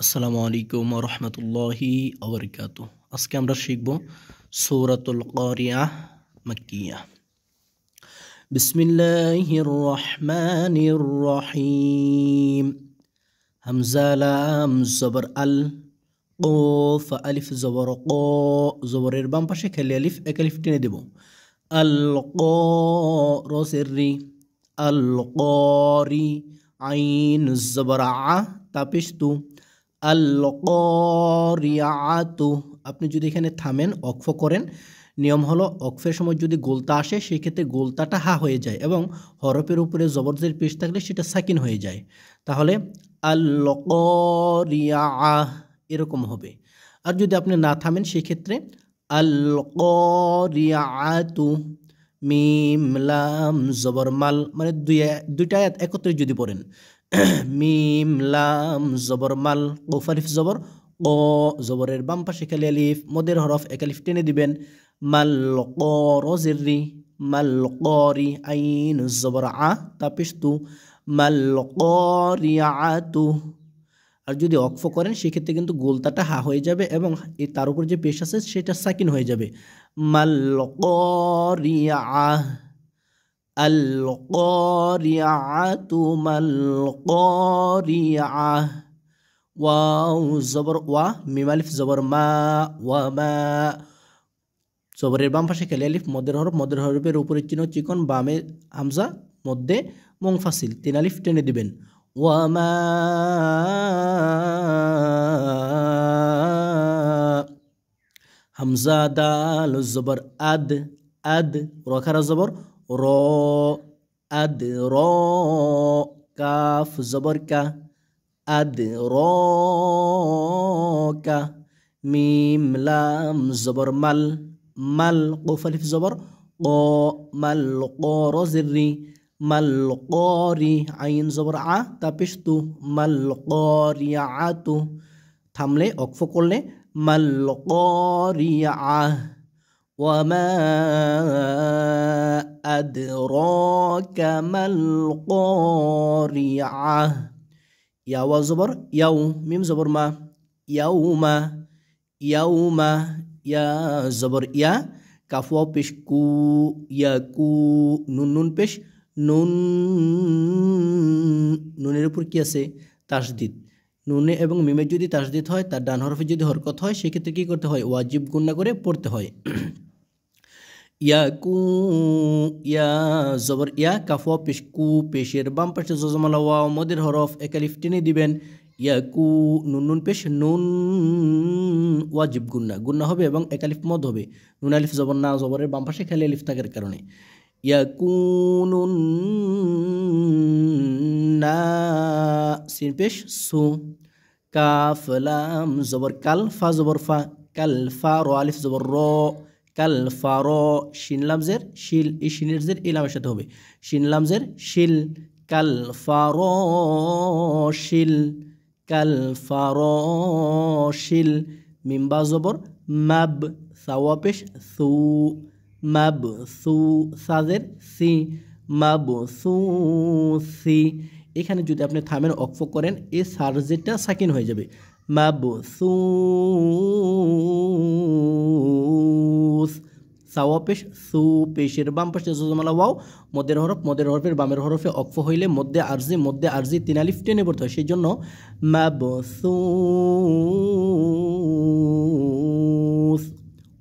আসসালামু আলাইকুম ওয়া রাহমাতুল্লাহি ওয়া বারাকাতুহু। আজকে আমরা শিখব সূরাতুল কারিয়াহ মাক্কিয়া। বিসমিল্লাহির রহমানির রহিম। হামজা লাম জবর আল, কফ আলিফ জবর ক, জবরের বাম পাশে খালি আলিফ, এক আলিফ টেনে দেব। আল ক, রসের রি, আল করি, আইন জবর আ, তাপিশ তু, আল করিয়াতু। আপনি যদি এখানে থামেন, অক্ফ করেন, নিয়ম হলো অক্ফের সময় যদি গোলতা আসে সেই ক্ষেত্রে গোলতাটা হা হয়ে যায় এবং হরফের উপরে জবরজের পেশ থাকলে সেটা সাকিন হয়ে যায়। তাহলে আল করিয়াহ এরকম হবে। আর যদি আপনি না থামেন সেই ক্ষেত্রে আল করিয়াতু, মিম লাম জবর মাল, মানে দুইটা আয়াত একত্রে যদি পড়েন, মিম লাম জবর মাল, কফ আলিফ জবর ক, জবরের বাম পাশে খালি আলিফ, মদের হরফ এক আলিফ টেনে দিবেন। মাল করজিরি, মাল করি, আইন জবর আ, তাপিশ তু, মাল করিয়াতু। আর যদি অক্ফ করেন সেক্ষেত্রে কিন্তু গোলতাটা হা হয়ে যাবে এবং তার উপর যে পেশ আছে সেটা সাকিন হয়ে যাবে। মাল করিয়াহ, আল করিয়াতু, মাল করিয়াহ। ওয়াও জবর ওয়া, মিম আলিফ জবর মা, ওয়া মা, জবরের বাম পাশে খালি আলিফ, মদের হরফ, মদের হরফের উপরে চিহ্ন চিকন, বামে হামজা, মধ্যে মুনফাসিল, তিন আলিফ টেনে দিবেন। ওয়া মা, হামজা দাল জবর আদ, আদ, রখারা জবর র, আদ র, কাফ জবর কা, আদ র কা, মিম লাম জবর মাল, মাল, কফ আলিফ জবর ক, মাল করজিরি, মাল করি, আইন জবর আ, তাপিশ তু, মাল করিয়াতু। থামলে অক্ফ করলে মাল করিয়াহ। ওয়া মা আদরাকা মাল করিয়াহ। ইয়াওয়া জবর ইয়াউ, মিম জবর মা, ইয়াউমা, ইয়াউমা, ইয়া জবর ইয়া, কাফওয়া পেশ কু, ইয়াকু, নুন নুন পেশ নুন, নুনের উপর কি আছে? তাসদিদ। নুনে এবং মিমে যদি তাসদিদ হয়, তার ডান হরফে যদি হরকত হয়, সেক্ষেত্রে কী করতে হয়? ওয়াজিব গুন্না করে পড়তে হয়। ইয়াকু, ইয়া জবর ইয়া, কাফওয়া পেশ কু, পেশের বাম পাশে জজমালা ওয়াও, মদের হরফ, এক আলিফ টেনে দিবেন। ইয়াকু, নুন নুন পেশ নুন, ওয়াজিব গুন্না, গুন্না হবে এবং এক আলিফ মদ হবে। নুন আলিফ জবর না, জবরের বাম পাশে খালি আলিফ থাকার কারণে। ইয়াকুনুন না, সিন পেশ সু, কাফ লাম জবর কাল, ফা জবর ফা, কাল ফা, র আলিফ জবর র, কাল ফা র, শিন লামজের শিল, এই শিনের জের ইলামের সাথে হবে, শিন লামজের শিল, কাল ফা র শিল, কাল ফা র শিল, মিম্বা জবর মাব, সাওয়া পেশ সু, মাব সু, সাজের সি, মাব সু সি। এখানে যদি আপনি থামেন, অক্ফ করেন, এই সার্জেটা সাকিন হয়ে যাবে। মাব সু, সাওয়া পেশ সু, পেশের বাম পাশে জজমালা ওয়াও, মদের হরফ, মদের হরফের বামের হরফে অক্ফ হইলে মধ্যে আরজি, মধ্যে আরজি, তিন আলিফ টেনে পড়তে হয়, সেই জন্য মাব সু।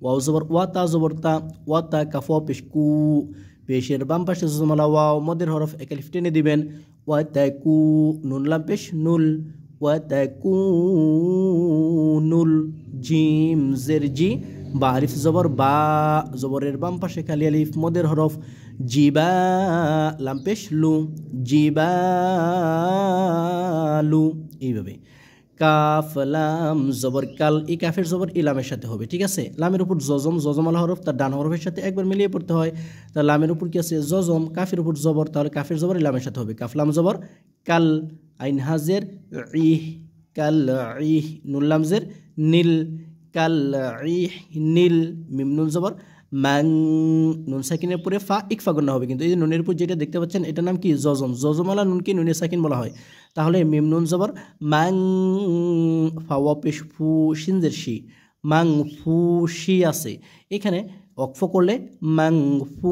ওয়াও জবর ওয়া, তা জবর তা, ওয়া তা, কাফওয়া পেশ কু, পেশের বাম পাশে জজমালা ওয়াও, মদের হরফ, এক আলিফ টেনে দিবেন। ওয়া তা কু, নুন লাম পেশ নুল, ওয়া তা কু নুল, জিম জের জি, বা আলিফ জবর বা, জবরের বাম পাশে খালি আলিফ, মদের হরফ, জিবা, লাম পেশ লু, জিবা লু, এইভাবে। কাফ লাম জবর কাল, এই কাফের জবর ইলামের সাথে হবে, ঠিক আছে? লামের উপর জজম, জজমালা হরফ তার ডান হরফের সাথে একবার মিলিয়ে পড়তে হয়। তার লামের উপর কি আছে? জজম, কাফের উপর জবর, তাহলে কাফের জবর ইলামের সাথে হবে। কাফ লাম জবর কাল, আইন হাজের ইহ, কাল ইহ, নুন লামজের নীল, কাল ইহ নীল, মিম নুন জবর ম্যাং নুন সাকিনের পরে ফা ইকফা গুন্না হবে, কিন্তু এই যে নুনের উপর যেটা দেখতে পাচ্ছেন এটার নাম কি জজম, জজমালা নুনকে নুনের সাকিন বলা হয়। তাহলে মিম নুন জবর ম্যাং, ফা ওয়া পেশ ফু শিনজের শি, ম্যাং ফু শি আছে, এখানে অক্ফ করলে ম্যাং ফু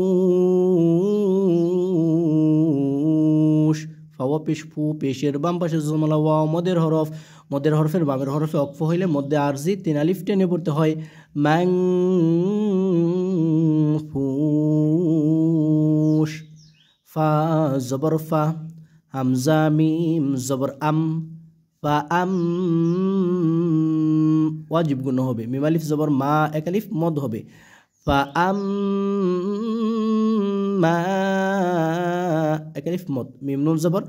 ফাওয়া পেশ ফু, পেশের বাম পাশে জজমালা ওয়া, মদের হরফ, মদের হরফের বামের হরফে অক্ফ হইলে মধ্যে আরজি 3 আলিফ টেনে পড়তে হয়। ম্যাং ফুশ, ফা জবর ফা, হামজা মিম জবর আম, ফা আম, ওয়াজিব গুণ হবে, মিম আলিফ জবর মা, এক আলিফ মদ হবে, ফা আম মা, এক আলিফ মদ, মিম নুন জবর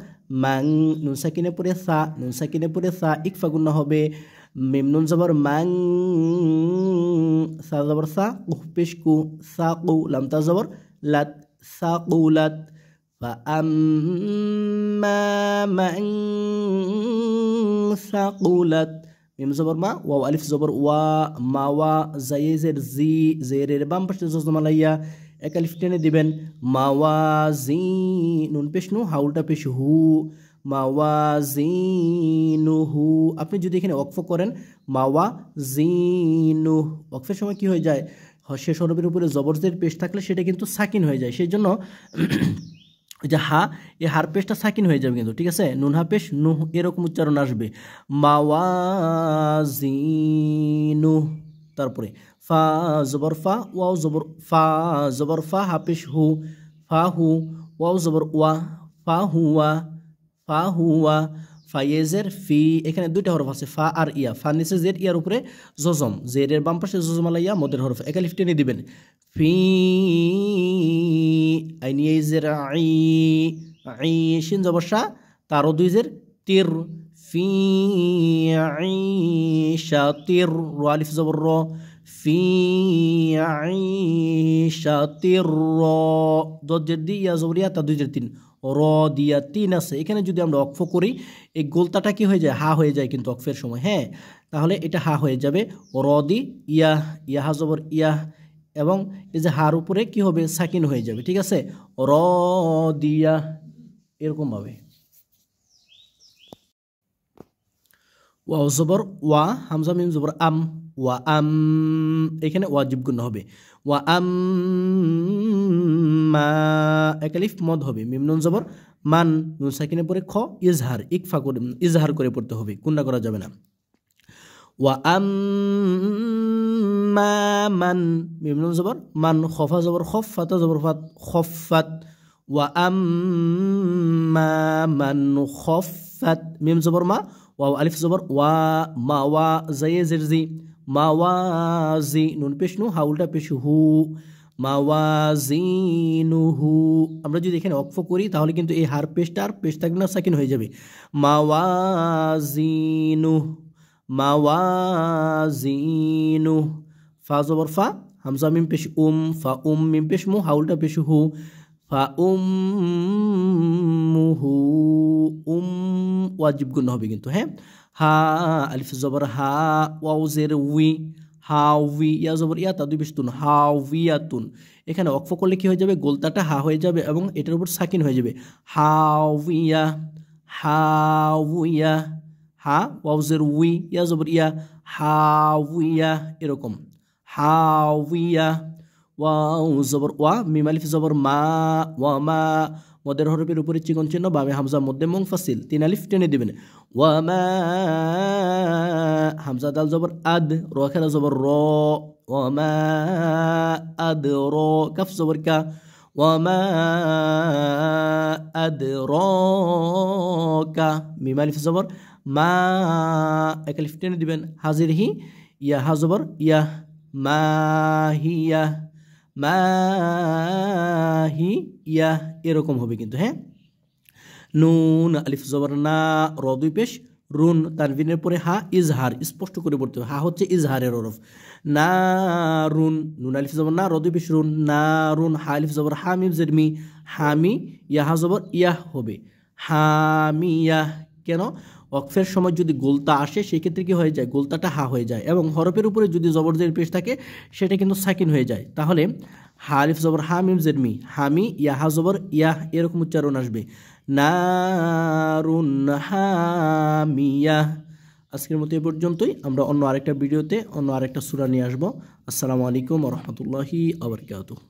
মাং, নুন সাকিনে পড়ে সা, নুন সাকিনে পড়ে সা ইকফা গুণ হবে, মিম নুন জবর মাং, সা জবর সা, কুফ পেশ কু, সা কু, লামতা জবর লাত, সা কুলাত, ফা আম্মা মান সাকুলাত, মিম জবর মা, ওয়াও আলিফ জবর ওয়া, মা ওয়া, জায়েজের জি, জেরের বাম পাশে জজমালাইয়া, এক আলিফ টেনে দিবেন, মাওয়াজি, নুন পেশ নু, হাউলটা পেশ হু, মাওয়াজিনুহু। আপনি যদি এখানে ওয়াকফ করেন মাওয়াজিনু, ওয়াকফের সময় কি হয়ে যায়, শেষ হরফের উপরে জবরজের পেশ থাকলে সেটা কিন্তু সাকিন হয়ে যায়, সেই জন্য ওই যে হা, এই হার পেশটা সাকিন হয়ে যাবে কিন্তু, ঠিক আছে, নুন হা পেশ নুহ এরকম উচ্চারণ আসবে, মাওয়াজিনু। তারপরে ফা জবর ফা, ওয়াও জবর ফা, জবর ফা হাফেশ হু, ফা হু, ওয়াও জবর ওয়া, ফা হুয়া, ফা হুয়া, ফাইয়েজের ফি, এখানে দুইটা হরফ আছে ফা আর ইয়া, ফা নিচে জেড, ইয়ার উপরে জজম, জেডের বাম পাশে জজমালা ইয়া, মদের হরফ, এক আলিফ টেনে দিবেন, ফি আইনিয়েজের আই, আই শিন জবর শা, তারও দুই জের তির, ফি আইশাতির, র আলিফ জবর র, ফি আইশাতির র, দজের দি ইয়া জবর ইয়া, তা দুই জের তিন, র দিয়া তিন আছে, এখানে যদি আমরা অক্ফ করি এই গোলতাটা কি হয়ে যায়, হা হয়ে যায় কিন্তু অক্ফের সময়, হ্যাঁ, তাহলে এটা হা হয়ে যাবে, র দি ইয়া, ইয়াহা জবর ইয়া, এবং এই যে হার উপরে কি হবে, সাকিন হয়ে যাবে, ঠিক আছে, র দিয়া, এরকম ভাবে। ওয়াও জবর ওয়া, হামজা মিম জবর আম, ওয়া আম, এখানে ওয়াজিব গুণ হবে, ওয়া আম মা, এক আলিফ মদ হবে, মিম নুন জবর মান, নুন সাকিনের পরে খ ইজহার, ইকফা করে ইজহার করে পড়তে হবে, গুণা করা যাবে না। ওয়া আম মা মান, মিম নুন জবর মান, খফা জবর খফ, ফাতা জবর ফাত, খফাত, ওয়া আম মা মান খফাত, মিম জবর মা, ওয়াও আলিফ জবর ওয়া, মা ওয়া, জায়েজের জি, মাওয়াজি, নুন পেশ নু, হাউলটা পেশ হু, মাওয়াজিনুহু। আমরা যদি এখানে অক্ফ করি তাহলে কিন্তু এই হার পেশটা আর পেশ থাকবে না, সাকিন হয়ে যাবে, মাওয়াজিনু, মাওয়াজিনু, ফা জবর ফা, হামজা মিম পেশ ফা মিম পেশ মু, হাউলটা পেশ হু, ফা মুহু, ওয়াজিব গুণ হবে কিন্তু, হ্যাঁ, হা আলিফ জবর হা, ওয়াও জের উই, হাউই, ইয়া জবর ইয়া, তা দুই পেশ তুন, হাউইয়াতুন, এখানে অক্ফ করলে কি হয়ে যাবে, গোলতাটা হা হয়ে যাবে এবং এটার উপর সাকিন হয়ে যাবে, হাউইয়া, হাউইয়া, হা ওয়াও জের উই, ইয়া জবর ইয়া, হাউইয়া, এরকম, হাউইয়া, ওয়াও জবর ওয়া, মিম আলিফ জবর মা, ওয়া মা, মদের হরফের উপরে চিকন চিহ্ন, বামে হামজা, মধ্যে মুনফাসিল, 3 আলিফ টেনে দিবেন, ওয়া মা, হামজা দাল জবর আদ, র খেলা জবর র, ওয়া মা আদ র, কাফ জবর কা, ওয়া মা আদ র কা, মিম আলিফ জবর মা, এক আলিফ টেনে দিবেন, হাজির হি, ইয়া হা জবর ইয়া, মাহিয়া, মাহিয়া, এরকম হবে কিন্তু, হ্যাঁ। নুন আলিফ জবর না, র দুই পেশ রুন, তানভিনের পরে হা ইজহার, স্পষ্ট করে পড়তে হবে, হা হচ্ছে ইজহারের হরফ, না রুন, নুন আলিফ জবর না, র দুই পেশ রুন, না রুন, হা আলিফ জবর হা মিম জের মি, হামি, ইয়াহা জবর ইয়াহ হবে, হামিয়া, কেন, ওয়াকফের সময় যদি গোলতা আসে সেই ক্ষেত্রে কি হয়ে যায়, গোলতাটা হা হয়ে যায়। এবং হরফের উপরে যদি জবর জের পেশ থাকে সেটা কিন্তু সাকিন হয়ে যায়। তাহলে হা আলিফ জবর হা মিম জের মি, হামি, ইয়াহা জবর ইয়াহ, এরকম উচ্চারণ আসবে, নারুন হামিয়াহ। আজকের মতো এ পর্যন্তই। আমরা অন্য আরেকটা ভিডিওতে অন্য আরেকটা সূরা নিয়ে আসবো। আসসালামু আলাইকুম ওয়া রাহমাতুল্লাহি ওয়া বারাকাতুহু।